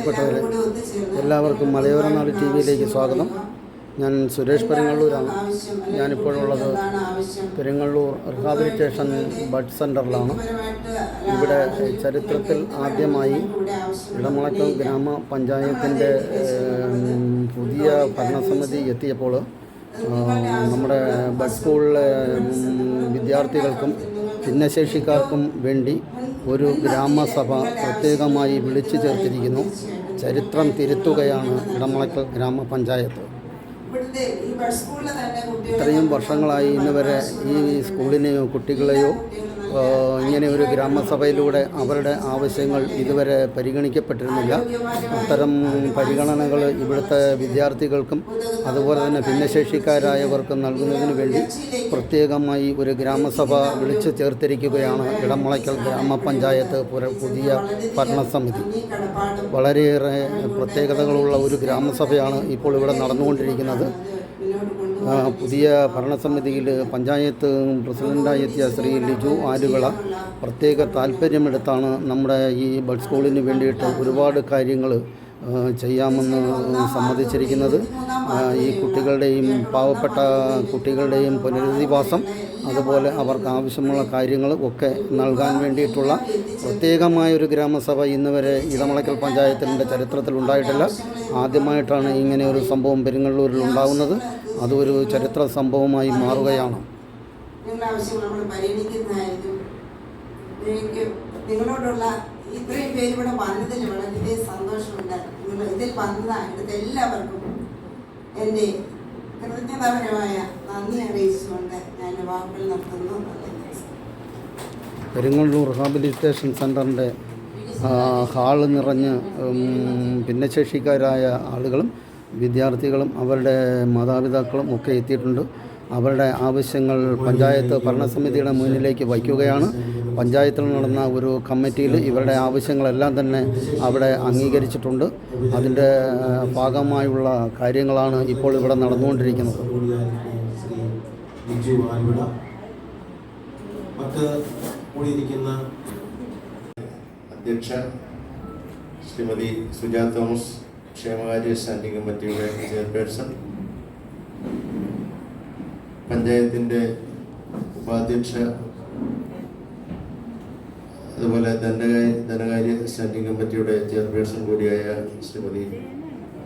പ്രിയപ്പെട്ടവരെ, എല്ലാവർക്കും മലയോര നാട് ടി വിയിലേക്ക് സ്വാഗതം. ഞാൻ സുരേഷ് പെരിങ്ങള്ളൂരാണ്. ഞാനിപ്പോഴുള്ളത് പെരിങ്ങള്ളൂർ റീഹാബിലിറ്റേഷൻ ബഡ് സെൻ്ററിലാണ്. ഇവിടെ ചരിത്രത്തിൽ ആദ്യമായി ഇടമുളയ്ക്കൽ ഗ്രാമപഞ്ചായത്തിൻ്റെ പുതിയ ഭരണസമിതി എത്തിയപ്പോൾ നമ്മുടെ ബഡ് സ്കൂളിലെ വിദ്യാർത്ഥികൾക്കും ഭിന്നശേഷിക്കാർക്കും വേണ്ടി ഒരു ഗ്രാമസഭ പ്രത്യേകമായി വിളിച്ചു ചേർത്തിരിക്കുന്നു. ചരിത്രം തിരുത്തുകയാണ് ഇടമുളയ്ക്കൽ ഗ്രാമപഞ്ചായത്ത്. ഇത്രയും വർഷങ്ങളായി ഇന്ന് വരെ ഈ സ്കൂളിനെയോ കുട്ടികളെയോ ഇങ്ങനെ ഒരു ഗ്രാമസഭയിലൂടെ അവരുടെ ആവശ്യങ്ങൾ ഇതുവരെ പരിഗണിക്കപ്പെട്ടിരുന്നില്ല. അത്തരം പരിഗണനകൾ ഇവിടുത്തെ വിദ്യാർത്ഥികൾക്കും അതുപോലെ തന്നെ ഭിന്നശേഷിക്കാരായവർക്കും നൽകുന്നതിന് വേണ്ടി പ്രത്യേകമായി ഒരു ഗ്രാമസഭ വിളിച്ചു ചേർത്തിരിക്കുകയാണ് ഇടമുളയ്ക്കൽ ഗ്രാമപഞ്ചായത്ത് പുതിയ ഭരണസമിതി. വളരെയേറെ പ്രത്യേകതകളുള്ള ഒരു ഗ്രാമസഭയാണ് ഇപ്പോൾ ഇവിടെ നടന്നുകൊണ്ടിരിക്കുന്നത്. പുതിയ ഭരണസമിതിയിൽ പഞ്ചായത്ത് പ്രസിഡൻ്റായി എത്തിയ ശ്രീ ലിജു ആലുകള പ്രത്യേക താല്പര്യമെടുത്താണ് നമ്മുടെ ഈ ബഡ് സ്കൂളിന് വേണ്ടിയിട്ട് ഒരുപാട് കാര്യങ്ങൾ ചെയ്യാമെന്ന് സമ്മതിച്ചിരിക്കുന്നത്. ഈ കുട്ടികളുടെയും പാവപ്പെട്ട കുട്ടികളുടെയും പുനരധിവാസം, അതുപോലെ അവർക്ക് ആവശ്യമുള്ള കാര്യങ്ങൾ ഒക്കെ നൽകാൻ വേണ്ടിയിട്ടുള്ള പ്രത്യേകമായൊരു ഗ്രാമസഭ ഇന്ന് വരെ ഇടമുളയ്ക്കൽ പഞ്ചായത്തിൻ്റെ ചരിത്രത്തിൽ ഉണ്ടായിട്ടില്ല. ആദ്യമായിട്ടാണ് ഇങ്ങനെ ഒരു സംഭവം പെരിങ്ങള്ളൂരിൽ ഉണ്ടാകുന്നത്. അതൊരു ചരിത്ര സംഭവമായി മാറുകയാണ്. നിങ്ങളോടുള്ള ഇത്രയും പേര് ഇവിടെ വന്നതിൽ വളരെ സന്തോഷമുണ്ട്. നിങ്ങൾ ഇതിൽ വന്നതായിട്ട് എല്ലാവർക്കും എൻ്റെ കൃതജ്ഞതാപരമായ നന്ദി അറിയിച്ചുകൊണ്ട് ഞാൻ വാക്കുകൾ നടത്തുന്നു. പെരിങ്ങള്ളൂർ റീഹാബിലിറ്റേഷൻ സെൻ്ററിൻ്റെ ഹാള് നിറഞ്ഞ് ഭിന്നശേഷിക്കാരായ ആളുകളും വിദ്യാർത്ഥികളും അവരുടെ മാതാപിതാക്കളും ഒക്കെ എത്തിയിട്ടുണ്ട്. അവരുടെ ആവശ്യങ്ങൾ പഞ്ചായത്ത് ഭരണസമിതിയുടെ മുന്നിലേക്ക് വയ്ക്കുകയാണ്. പഞ്ചായത്തിൽ നടന്ന ഒരു കമ്മിറ്റിയിൽ ഇവരുടെ ആവശ്യങ്ങളെല്ലാം തന്നെ അവിടെ അംഗീകരിച്ചിട്ടുണ്ട്. അതിൻ്റെ ഭാഗമായുള്ള കാര്യങ്ങളാണ് ഇപ്പോൾ ഇവിടെ നടന്നുകൊണ്ടിരിക്കുന്നത്. അധ്യക്ഷ ശ്രീമതി സുജാ തോമസ്, ക്ഷേമകാര്യ സ്റ്റാൻഡിംഗ് കമ്മിറ്റിയുടെ ചെയർപേഴ്സൺ, പഞ്ചായത്തിൻ്റെ ഉപാധ്യക്ഷ, അതുപോലെ ധനകാര്യ സ്റ്റാൻഡിംഗ് കമ്മിറ്റിയുടെ ചെയർപേഴ്സൺ കൂടിയായ ശ്രീമതി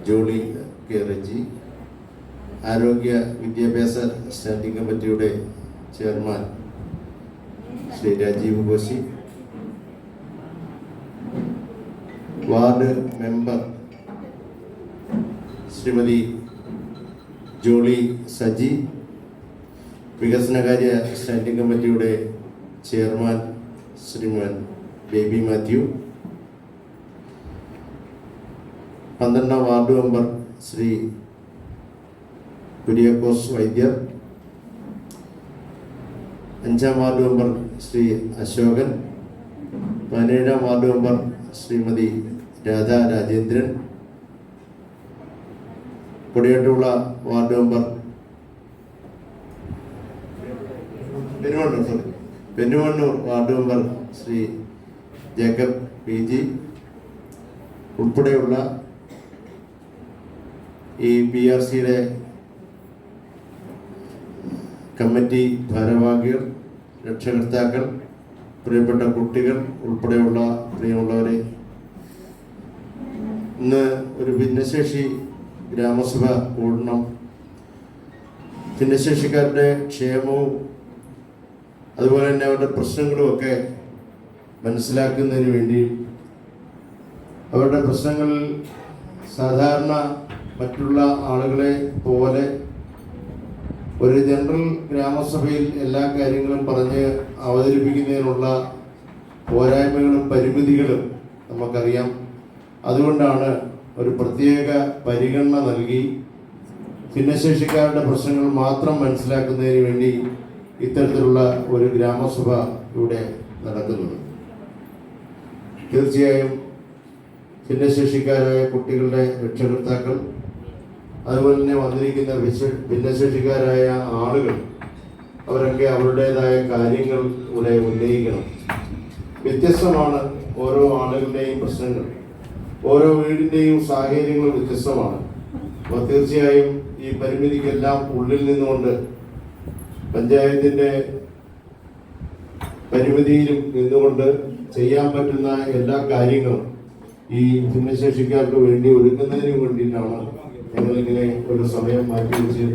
ജോളി കെ റെജി, ആരോഗ്യ വിദ്യാഭ്യാസ സ്റ്റാൻഡിംഗ് കമ്മിറ്റിയുടെ chairman Shri Rajeev Ghoshi, ward member Shrimati Jolly Saji, വികസനകാര്യ സ്റ്റാൻഡിംഗ് കമ്മിറ്റിയുടെ ചെയർമാൻ ശ്രീമാൻ ബേബി മാത്യു, 12ാം വാർഡ് മെമ്പർ ശ്രീ കുര്യാക്കോസ് വൈദ്യർ, 5ാം വാർഡ് മെമ്പർ ശ്രീ അശോകൻ, 17ാം വാർഡ് മെമ്പർ ശ്രീമതി രാധാ രാജേന്ദ്രൻ, കൊടിയേറ്റുള്ള ward member Perumannur ward member Shri Jacob P G ഉൾപ്പെടെയുള്ള ഈ PRCയുടെ കമ്മിറ്റി ഭാരവാഹികൾ, രക്ഷകർത്താക്കൾ, പ്രിയപ്പെട്ട കുട്ടികൾ ഉൾപ്പെടെയുള്ള പ്രിയമുള്ളവരെ, ഇന്ന് ഒരു ഭിന്നശേഷി ഗ്രാമസഭ കൂടണം. ഭിന്നശേഷിക്കാരുടെ ക്ഷേമവും അതുപോലെ തന്നെ അവരുടെ പ്രശ്നങ്ങളുമൊക്കെ മനസ്സിലാക്കുന്നതിന് വേണ്ടി, അവരുടെ പ്രശ്നങ്ങൾ സാധാരണ മറ്റുള്ള ആളുകളെ പോലെ ഒരു ജനറൽ ഗ്രാമസഭയിൽ എല്ലാ കാര്യങ്ങളും പറഞ്ഞ് അവതരിപ്പിക്കുന്നതിനുള്ള പോരായ്മകളും പരിമിതികളും നമുക്കറിയാം. അതുകൊണ്ടാണ് ഒരു പ്രത്യേക പരിഗണന നൽകി ഭിന്നശേഷിക്കാരുടെ പ്രശ്നങ്ങൾ മാത്രം മനസ്സിലാക്കുന്നതിന് വേണ്ടി ഇത്തരത്തിലുള്ള ഒരു ഗ്രാമസഭ ഇവിടെ നടക്കുന്നത്. തീർച്ചയായും ഭിന്നശേഷിക്കാരായ കുട്ടികളുടെ രക്ഷകർത്താക്കൾ, അതുപോലെ തന്നെ വന്നിരിക്കുന്ന ഭിന്നശേഷിക്കാരായ ആളുകൾ, അവരൊക്കെ അവരുടേതായ കാര്യങ്ങൾ ഇവിടെ ഉന്നയിക്കണം. വ്യത്യസ്തമാണ് ഓരോ ആളുകളുടെയും പ്രശ്നങ്ങൾ. ഓരോ വീടിൻ്റെയും സാഹചര്യങ്ങൾ വ്യത്യസ്തമാണ്. അപ്പോൾ തീർച്ചയായും ഈ പരിമിതിക്കെല്ലാം ഉള്ളിൽ നിന്നുകൊണ്ട് പഞ്ചായത്തിൻ്റെ പരിമിതിയിലും നിന്നുകൊണ്ട് ചെയ്യാൻ പറ്റുന്ന എല്ലാ കാര്യങ്ങളും ഈ ഭിന്നശേഷിക്കാർക്ക് വേണ്ടി ഒരുക്കുന്നതിന് വേണ്ടിയിട്ടാണ് ഞങ്ങളിങ്ങനെ ഒരു സമയം മാറ്റിവെച്ച്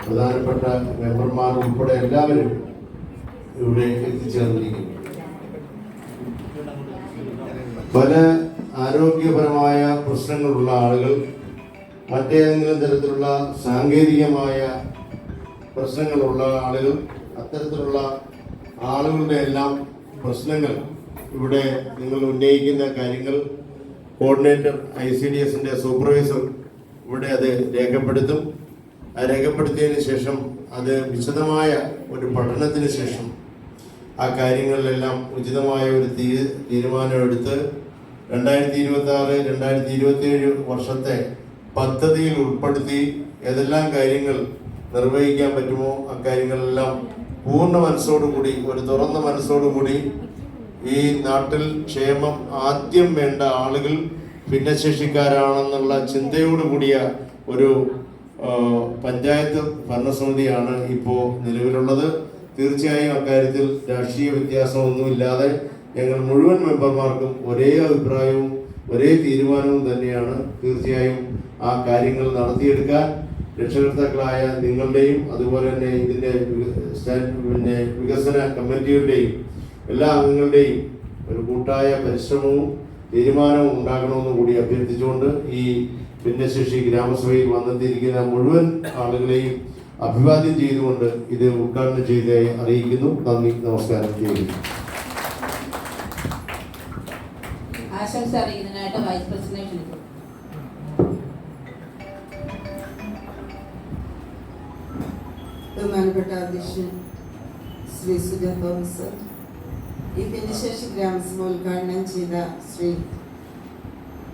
പ്രധാനപ്പെട്ട മെമ്പർമാർ ഉൾപ്പെടെ എല്ലാവരും ഇവിടെ എത്തിച്ചേർന്നിരിക്കുന്നു. പല ആരോഗ്യപരമായ പ്രശ്നങ്ങളുള്ള ആളുകൾ, മറ്റേതെങ്കിലും തരത്തിലുള്ള സാങ്കേതികമായ പ്രശ്നങ്ങളുള്ള ആളുകൾ, അത്തരത്തിലുള്ള ആളുകളുടെ എല്ലാം പ്രശ്നങ്ങൾ ഇവിടെ നിങ്ങൾ ഉന്നയിക്കുന്ന കാര്യങ്ങൾ കോർഡിനേറ്റർ ICDSന്റെ സൂപ്പർവൈസർ ഇവിടെ അത് രേഖപ്പെടുത്തും. ആ രേഖപ്പെടുത്തിയതിന് ശേഷം അത് വിശദമായ ഒരു പഠനത്തിന് ശേഷം ആ കാര്യങ്ങളിലെല്ലാം ഉചിതമായ ഒരു തീരുമാനമെടുത്ത് 2026-2027 വർഷത്തെ പദ്ധതിയിൽ ഉൾപ്പെടുത്തി ഏതെല്ലാം കാര്യങ്ങൾ നിർവഹിക്കാൻ പറ്റുമോ അക്കാര്യങ്ങളെല്ലാം പൂർണ്ണ മനസ്സോടുകൂടി, ഒരു തുറന്ന മനസ്സോടുകൂടി ഈ നാട്ടിൽ ക്ഷേമം ആദ്യം വേണ്ട ആളുകൾ ഭിന്നശേഷിക്കാരാണെന്നുള്ള ചിന്തയോടുകൂടിയ ഒരു പഞ്ചായത്ത് ഭരണസമിതിയാണ് ഇപ്പോൾ നിലവിലുള്ളത്. തീർച്ചയായും അക്കാര്യത്തിൽ രാഷ്ട്രീയ വ്യത്യാസമൊന്നുമില്ലാതെ ഞങ്ങൾ മുഴുവൻ മെമ്പർമാർക്കും ഒരേ അഭിപ്രായവും ഒരേ തീരുമാനവും തന്നെയാണ്. തീർച്ചയായും ആ കാര്യങ്ങൾ നടത്തിയെടുക്കാൻ രക്ഷകർത്താക്കളായ നിങ്ങളുടെയും അതുപോലെ തന്നെ ഇതിൻ്റെ വികസന കമ്മിറ്റികളുടെയും എല്ലാ അംഗങ്ങളുടെയും ഒരു കൂട്ടായ പരിശ്രമവും തീരുമാനവും ഉണ്ടാകണമെന്ന് കൂടി അഭ്യർത്ഥിച്ചുകൊണ്ട് ഈ ഭിന്നശേഷി ഗ്രാമസഭയിൽ വന്നെത്തിയിരിക്കുന്ന മുഴുവൻ ആളുകളെയും അഭിവാദ്യം ചെയ്തുകൊണ്ട് ഇത് ഉദ്ഘാടനം ചെയ്തതായി അറിയിക്കുന്നു. നന്ദി, നമസ്കാരം ചെയ്യുന്നു. ആശംസ അറിയിക്കുന്നതിനായിട്ട് വൈസ് പ്രസിഡന്റ് ക്ഷണിക്കുന്നു. ബഹുമാനപ്പെട്ട അധ്യക്ഷൻ ശ്രീ സുജ തോമസ്, ഈ ഭിന്നശേഷി ഗ്രാമസഭ ഉദ്ഘാടനം ചെയ്ത ശ്രീ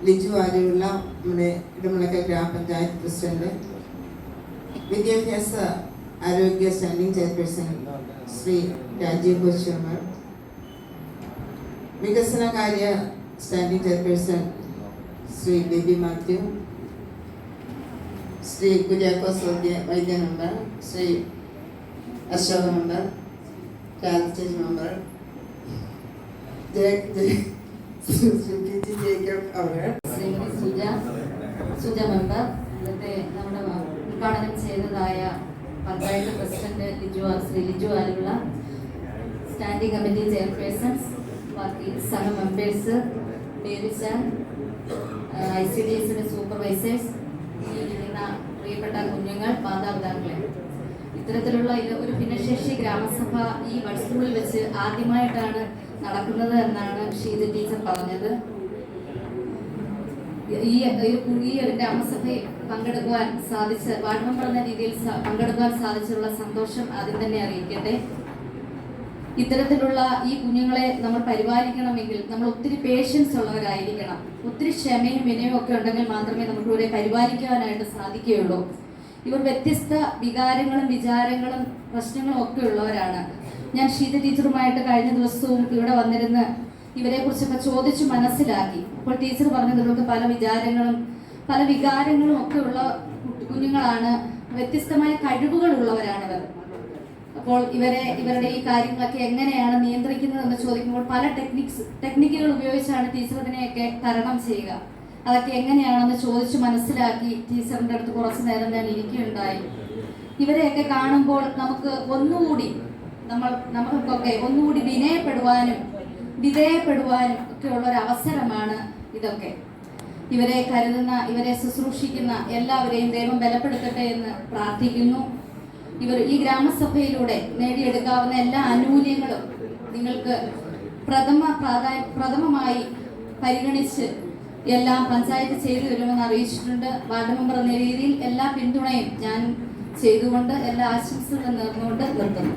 ലിജു ആര്യയുള്ള നമ്മുടെ ഇടമലക്കൽ ഗ്രാമപഞ്ചായത്ത് പ്രസിഡന്റ്, വിദ്യാഭ്യാസ ആരോഗ്യ സ്റ്റാൻഡിംഗ് ചെയർപേഴ്സൺ ശ്രീ രാജീവ് ബോച്ചമ്മർ, വികസനകാര്യ standing chairperson Shri Baby Mathew, Shri Kuriakose Vaidya member, Shri Ashoka member, Rajesh member, Shrimati Suja member, ഇന്നത്തെ നമ്മുടെ ഉദ്ഘാടനം ചെയ്തതായ panchayat president Shri Liju Aluvila, standing committee chairpersons, ബാക്കി സഹ മെമ്പേഴ്സ്, ബേബിച്ചാൻ, ICDSന്റെ സൂപ്പർവൈസേഴ്സ്, ഈ ഇരിക്കുന്ന പ്രിയപ്പെട്ട കുഞ്ഞുങ്ങൾ, മാതാപിതാക്കളെ, ഇത്തരത്തിലുള്ള ഒരു ഭിന്നശേഷി ഗ്രാമസഭ ഈ ബഡ് സ്കൂളിൽ വെച്ച് ആദ്യമായിട്ടാണ് നടക്കുന്നത് എന്നാണ് ഷീജ ടീച്ചർ പറഞ്ഞത്. ഈ ഒരു ഗ്രാമസഭയിൽ പങ്കെടുക്കുവാൻ സാധിച്ച, വാർഡ് മെമ്പർ എന്ന രീതിയിൽ പങ്കെടുക്കുവാൻ സാധിച്ചുള്ള സന്തോഷം ആദ്യം തന്നെ അറിയിക്കട്ടെ. ഇത്തരത്തിലുള്ള ഈ കുഞ്ഞുങ്ങളെ നമ്മൾ പരിപാലിക്കണമെങ്കിൽ നമ്മൾ ഒത്തിരി പേഷ്യൻസ് ഉള്ളവരായിരിക്കണം. ഒത്തിരി ക്ഷമയും വിനയവും ഒക്കെ ഉണ്ടെങ്കിൽ മാത്രമേ നമുക്ക് ഇവരെ പരിപാലിക്കുവാനായിട്ട് സാധിക്കുകയുള്ളൂ. ഇവർ വ്യത്യസ്ത വികാരങ്ങളും വിചാരങ്ങളും പ്രശ്നങ്ങളും ഒക്കെ ഉള്ളവരാണ്. ഞാൻ ഷീത ടീച്ചറുമായിട്ട് കഴിഞ്ഞ ദിവസവും ഇവിടെ വന്നിരുന്ന് ഇവരെ കുറിച്ചൊക്കെ ചോദിച്ചു മനസ്സിലാക്കി. അപ്പോൾ ടീച്ചർ പറഞ്ഞത് ഇവർക്ക് പല വികാരങ്ങളും ഒക്കെ ഉള്ള കുഞ്ഞുങ്ങളാണ്, വ്യത്യസ്തമായ കഴിവുകൾ ഉള്ളവരാണിവർ. അപ്പോൾ ഇവരുടെ ഈ കാര്യങ്ങളൊക്കെ എങ്ങനെയാണ് നിയന്ത്രിക്കുന്നതെന്ന് ചോദിക്കുമ്പോൾ പല ടെക്നിക്കുകൾ ഉപയോഗിച്ചാണ് ടീച്ചർ ഇതിനെയൊക്കെ തരണം ചെയ്യുക. അതൊക്കെ എങ്ങനെയാണെന്ന് ചോദിച്ചു മനസ്സിലാക്കി ടീച്ചറിൻ്റെ അടുത്ത് കുറച്ചു നേരം ഞാൻ ഇരിക്കുകയുണ്ടായി. ഇവരെയൊക്കെ കാണുമ്പോൾ നമുക്ക് ഒന്നുകൂടി നമുക്കൊക്കെ ഒന്നുകൂടി വിനയപ്പെടുവാനും വിധേയപ്പെടുവാനും ഒക്കെ ഉള്ള ഒരു അവസരമാണ് ഇതൊക്കെ. ഇവരെ കരുതുന്ന, ഇവരെ ശുശ്രൂഷിക്കുന്ന എല്ലാവരെയും ദൈവം ബലപ്പെടുത്തട്ടെ എന്ന് പ്രാർത്ഥിക്കുന്നു. ഈ ഗ്രാമസഭയിലൂടെ നേടിയെടുക്കാവുന്ന എല്ലാ ആനുകൂല്യങ്ങളും നിങ്ങൾക്ക് പ്രഥമമായി പരിഗണിച്ച് എല്ലാം പഞ്ചായത്ത് ചെയ്തു വരുമെന്ന് അറിയിച്ചിട്ടുണ്ട്. വാർഡ് മെമ്പർ എന്ന രീതിയിൽ എല്ലാ പിന്തുണയും ഞാൻ ചെയ്തുകൊണ്ട് എല്ലാ ആശംസകളും നേർന്നുകൊണ്ട് നിർത്തുന്നു.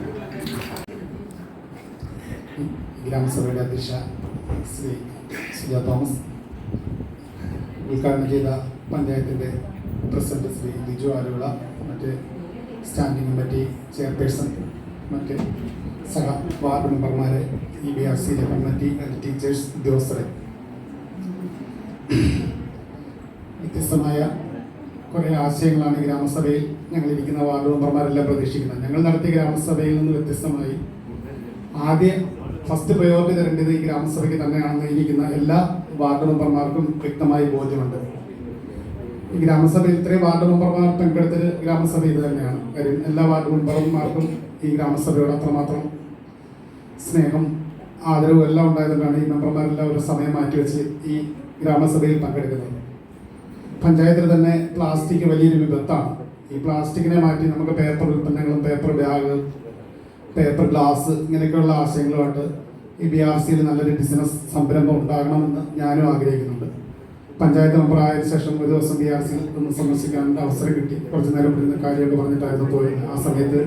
ഗ്രാമസഭയുടെ അധ്യക്ഷ ശ്രീ സുജ തോമസ്, ഉദ്ഘാടനം ചെയ്ത പഞ്ചായത്തിൻ്റെ പ്രസിഡന്റ് ശ്രീ ലിജു ആലുവിള, മറ്റ് സ്റ്റാൻഡിംഗ് കമ്മിറ്റി ചെയർപേഴ്സൺ, മറ്റ് സഹ വാർഡ് മെമ്പർമാരെ, EBRC കമ്മിറ്റി, ടീച്ചേഴ്സ്, ഉദ്യോഗസ്ഥരെ, വ്യത്യസ്തമായ കുറേ ആശയങ്ങളാണ് ഗ്രാമസഭയിൽ ഞങ്ങളിരിക്കുന്ന വാർഡ് മെമ്പർമാരെല്ലാം പ്രതീക്ഷിക്കുന്നത്. ഞങ്ങൾ നടത്തിയ ഗ്രാമസഭയിൽ നിന്ന് വ്യത്യസ്തമായി ഫസ്റ്റ് പ്രയോറിറ്റി തരേണ്ടത് ഈ ഗ്രാമസഭയ്ക്ക് തന്നെയാണെന്ന് ഇരിക്കുന്ന എല്ലാ വാർഡ് മെമ്പർമാർക്കും വ്യക്തമായി ബോധ്യമുണ്ട്. ഈ ഗ്രാമസഭയിൽ ഇത്രയും വാർഡ് മെമ്പർമാർ പങ്കെടുത്തത് ഗ്രാമസഭ ഇത് തന്നെയാണ്. കാര്യം എല്ലാ വാർഡ് മെമ്പർമാർക്കും ഈ ഗ്രാമസഭയോട് അത്രമാത്രം സ്നേഹം ആദരവും എല്ലാം ഉണ്ടായതുകൊണ്ടാണ് ഈ മെമ്പർമാരെല്ലാം ഒരു സമയം മാറ്റിവെച്ച് ഈ ഗ്രാമസഭയിൽ പങ്കെടുക്കുന്നത്. പഞ്ചായത്തിൽ തന്നെ പ്ലാസ്റ്റിക് വലിയൊരു വിപത്താണ്. ഈ പ്ലാസ്റ്റിക്കിനെ മാറ്റി നമുക്ക് പേപ്പർ ഉൽപ്പന്നങ്ങളും പേപ്പർ ബാഗ്, പേപ്പർ ഗ്ലാസ് ഇങ്ങനെയൊക്കെയുള്ള ആശയങ്ങളുമായിട്ട് ഈ BRCയിൽ നല്ലൊരു ബിസിനസ് സംരംഭം ഉണ്ടാകണമെന്ന് ഞാനും ആഗ്രഹിക്കുന്നുണ്ട്. പഞ്ചായത്ത് മെമ്പർ ആയതിനു ശേഷം ഒരു ദിവസം BRCയിൽ ഒന്ന് സന്ദർശിക്കാൻ അവസരം കിട്ടി. കുറച്ച് നേരം ഇരുന്ന് കാര്യമൊക്കെ പറഞ്ഞിട്ടായിരുന്നു പോയത്. ആ സമയത്ത്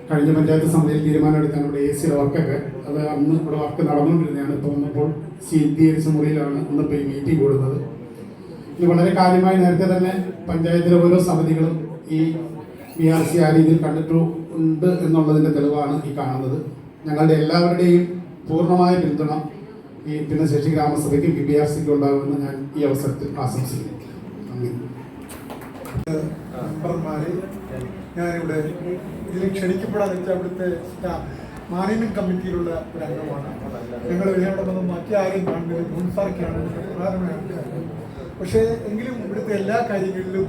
കഴിഞ്ഞ പഞ്ചായത്ത് സമിതിയിൽ തീരുമാനമെടുക്കാൻ ഇവിടെ AC-യുടെ വർക്കൊക്കെ അത് അന്ന് ഇവിടെ വർക്ക് നടന്നുകൊണ്ടിരുന്നതാണ്. ഇപ്പോൾ വന്നപ്പോൾ ശീതീകരിച്ച മുറിയിലാണ് ഇന്നിപ്പോൾ ഈ മീറ്റിംഗ് കൂടുന്നത്. ഇത് വളരെ കാര്യമായി നേരത്തെ തന്നെ പഞ്ചായത്തിലെ ഓരോ സമിതികളും ഈ BRC ആ രീതിയിൽ കണ്ടിട്ടുണ്ട് എന്നുള്ളതിൻ്റെ തെളിവാണ് ഈ കാണുന്നത്. ഞങ്ങളുടെ എല്ലാവരുടെയും പൂർണ്ണമായ പിന്തുണ ഈ ഭിന്നശേഷി ഗ്രാമസഭയ്ക്ക് BRCക്ക് ഉണ്ടാകുമെന്ന് ഞാൻ ഈ അവസരത്തിൽ ആശംസിക്കുന്നു. നന്ദി. മെമ്പർമാരെ ഞാനിവിടെ ഇതിൽ ക്ഷണിക്കപ്പെടാന്ന് വെച്ചാൽ അവിടുത്തെ മാനേജ്മെന്റ് കമ്മിറ്റിയിലുള്ള ഒരു അംഗമാണ്. ഞങ്ങൾ ഇവിടെ വന്ന് മറ്റാരെയും കാണുന്നത് മുൻസാർക്കാണ് പ്രധാനമായ ആൾക്കാർ. പക്ഷേ എങ്കിലും ഇവിടുത്തെ എല്ലാ കാര്യങ്ങളിലും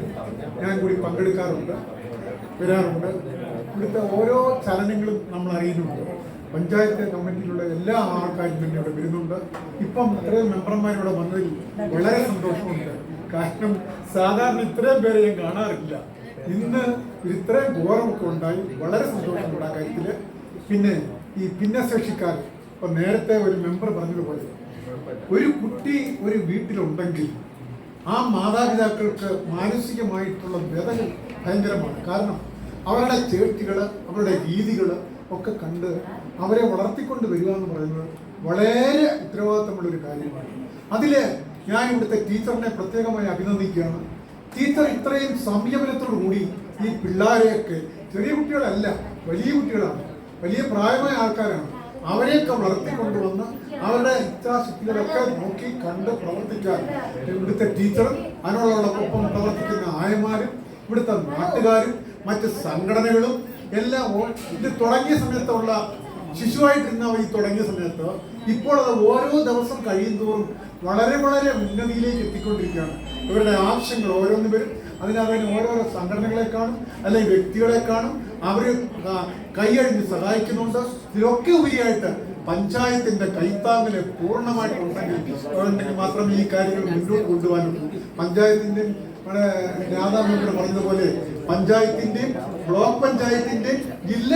ഞാൻ കൂടി പങ്കെടുക്കാറുണ്ട്, വരാറുണ്ട്. ഇവിടുത്തെ ഓരോ ചലനങ്ങളും നമ്മൾ അറിയുന്നുണ്ട്. പഞ്ചായത്ത് കമ്മിറ്റിയിലുള്ള എല്ലാ ആൾക്കാരും തന്നെ ഇവിടെ വരുന്നുണ്ട്. ഇപ്പം ഇത്രയും മെമ്പർമാരിവിടെ വന്നതിൽ വളരെ സന്തോഷമുണ്ട്. കാരണം സാധാരണ ഇത്രയും പേരെ ഞാൻ കാണാറില്ല. ഇന്ന് ഇത്രയും ഘോരമൊക്കെ ഉണ്ടായി, വളരെ സന്തോഷമുണ്ട് ആ കാര്യത്തിൽ. പിന്നെ ഈ ഭിന്നശേഷിക്കാർ, ഇപ്പം നേരത്തെ ഒരു മെമ്പർ പറഞ്ഞതുപോലെ ഒരു കുട്ടി ഒരു വീട്ടിലുണ്ടെങ്കിൽ ആ മാതാപിതാക്കൾക്ക് മാനസികമായിട്ടുള്ള വ്യതകൾ ഭയങ്കരമാണ്. കാരണം അവരുടെ ചേർച്ചകൾ, അവരുടെ രീതികൾ ഒക്കെ കണ്ട് അവരെ വളർത്തിക്കൊണ്ട് വരിക എന്ന് പറയുന്നത് വളരെ ഉത്തരവാദിത്തമുള്ളൊരു കാര്യമാണ്. അതിൽ ഞാൻ ഇവിടുത്തെ ടീച്ചറിനെ പ്രത്യേകമായി അഭിനന്ദിക്കുകയാണ്. ടീച്ചർ ഇത്രയും സംയമനത്തോടു കൂടി ഈ പിള്ളേരെയൊക്കെ, ചെറിയ കുട്ടികളല്ല, വലിയ കുട്ടികളാണ്, വലിയ പ്രായമായ ആൾക്കാരാണ്, അവരെയൊക്കെ വളർത്തിക്കൊണ്ടുവന്ന് അവരുടെ ഇച്ഛാശക്തികളൊക്കെ നോക്കി കണ്ട് പ്രവർത്തിക്കാൻ ഇവിടുത്തെ ടീച്ചറും അതിനോടൊപ്പം പ്രവർത്തിക്കുന്ന ആയമാരും ഇവിടുത്തെ നാട്ടുകാരും മറ്റ് സംഘടനകളും എല്ലാം ഇത് തുടങ്ങിയ സമയത്തുള്ള ശിശുവായിട്ടിരുന്ന ഈ തുടങ്ങിയ സമയത്ത് ഇപ്പോൾ അത് ഓരോ ദിവസം കഴിയുന്തോറും വളരെ വളരെ ഉന്നതിയിലേക്ക് എത്തിക്കൊണ്ടിരിക്കുകയാണ്. ഇവരുടെ ആവശ്യങ്ങൾ ഓരോന്നും വരും. അതിനകത്ത് ഓരോരോ സംഘടനകളെ കാണും, അല്ലെങ്കിൽ വ്യക്തികളെ കാണും, അവർ കൈയഴിഞ്ഞ് സഹായിക്കുന്നുണ്ട്. ഇതിലൊക്കെ ഉപരിയായിട്ട് പഞ്ചായത്തിന്റെ കൈത്താങ്ങല് പൂർണ്ണമായിട്ട് ഉണ്ടെങ്കിൽ മാത്രമേ ഈ കാര്യങ്ങൾ മുന്നോട്ട് കൊണ്ടുപോകാനുള്ളൂ. പഞ്ചായത്തിന്റെയും നമ്മുടെ രാധാ മെമ്പർ പറഞ്ഞതുപോലെ പഞ്ചായത്തിന്റെയും ബ്ലോക്ക് പഞ്ചായത്തിന്റെയും ജില്ലാ